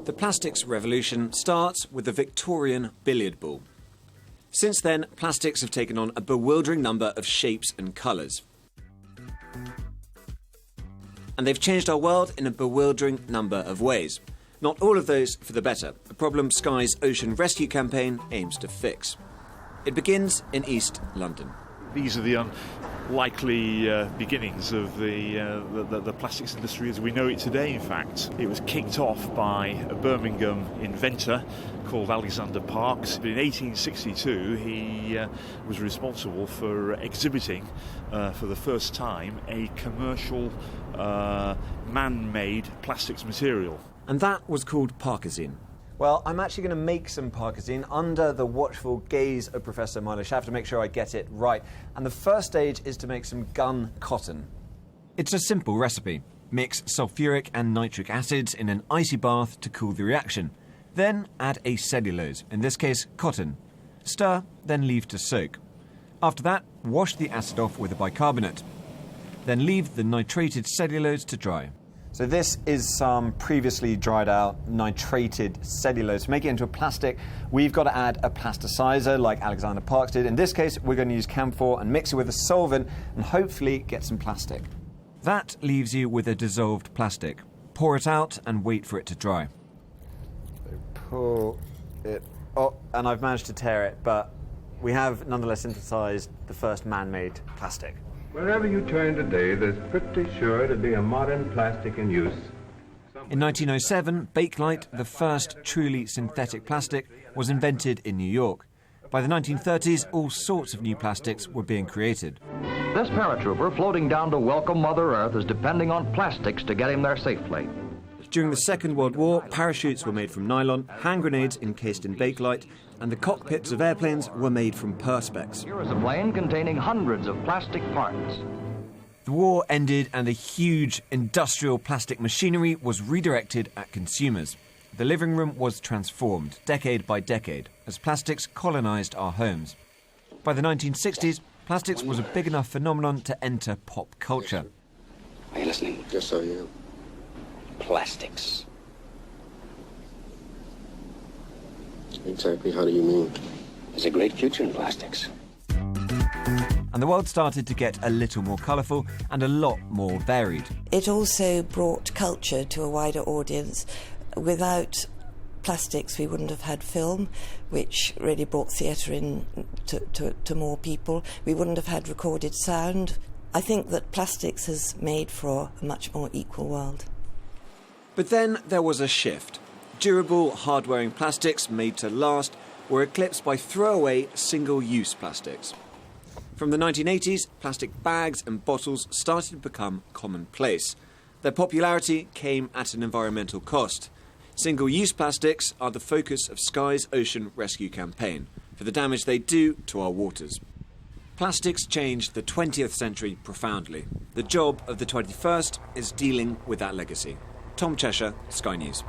The plastics revolution starts with the Victorian billiard ball. Since then, plastics have taken on a bewildering number of shapes and colours. And they've changed our world in a bewildering number of ways. Not all of those for the better, a problem Sky's Ocean Rescue campaign aims to fix. It begins in East London. These are the unlikely beginnings of the plastics industry as we know it today, in fact. It was kicked off by a Birmingham inventor called Alexander Parks. In 1862, he was responsible for exhibiting for the first time a commercial man-made plastics material. And that was called Parkersine. Well, I'm actually going to make some Parkersine under the watchful gaze of Professor Milo Schaff to make sure I get it right. And the first stage is to make some gun cotton. It's a simple recipe. Mix sulfuric and nitric acids in an icy bath to cool the reaction. Then add a cellulose, in this case cotton. Stir, then leave to soak. After that, wash the acid off with a bicarbonate. Then leave the nitrated cellulose to dry. So this is some previously dried out nitrated cellulose. To make it into a plastic, we've got to add a plasticizer like Alexander Parks did. In this case, we're going to use camphor and mix it with a solvent and hopefully get some plastic. That leaves you with a dissolved plastic. Pour it out and wait for it to dry. So pull it. Oh, and I've managed to tear it, but we have nonetheless synthesized the first man-made plastic. Wherever you turn today, there's pretty sure to be a modern plastic in use. In 1907, Bakelite, the first truly synthetic plastic, was invented in New York. By the 1930s, all sorts of new plastics were being created. This paratrooper floating down to welcome Mother Earth is depending on plastics to get him there safely. During the Second World War, parachutes were made from nylon, hand grenades encased in Bakelite, and the cockpits of airplanes were made from Perspex. Here is a plane containing hundreds of plastic parts. The war ended and the huge industrial plastic machinery was redirected at consumers. The living room was transformed, decade by decade, as plastics colonised our homes. By the 1960s, plastics was a big enough phenomenon to enter pop culture. Are you listening? Yes, I am. Plastics. Exactly how do you mean? There's a great future in plastics. And the world started to get a little more colourful and a lot more varied. It also brought culture to a wider audience. Without plastics, we wouldn't have had film, which really brought theatre in to more people. We wouldn't have had recorded sound. I think that plastics has made for a much more equal world. But then there was a shift. Durable, hard-wearing plastics made to last were eclipsed by throwaway, single-use plastics. From the 1980s, plastic bags and bottles started to become commonplace. Their popularity came at an environmental cost. Single-use plastics are the focus of Sky's Ocean Rescue campaign for the damage they do to our waters. Plastics changed the 20th century profoundly. The job of the 21st is dealing with that legacy. Tom Cheshire, Sky News.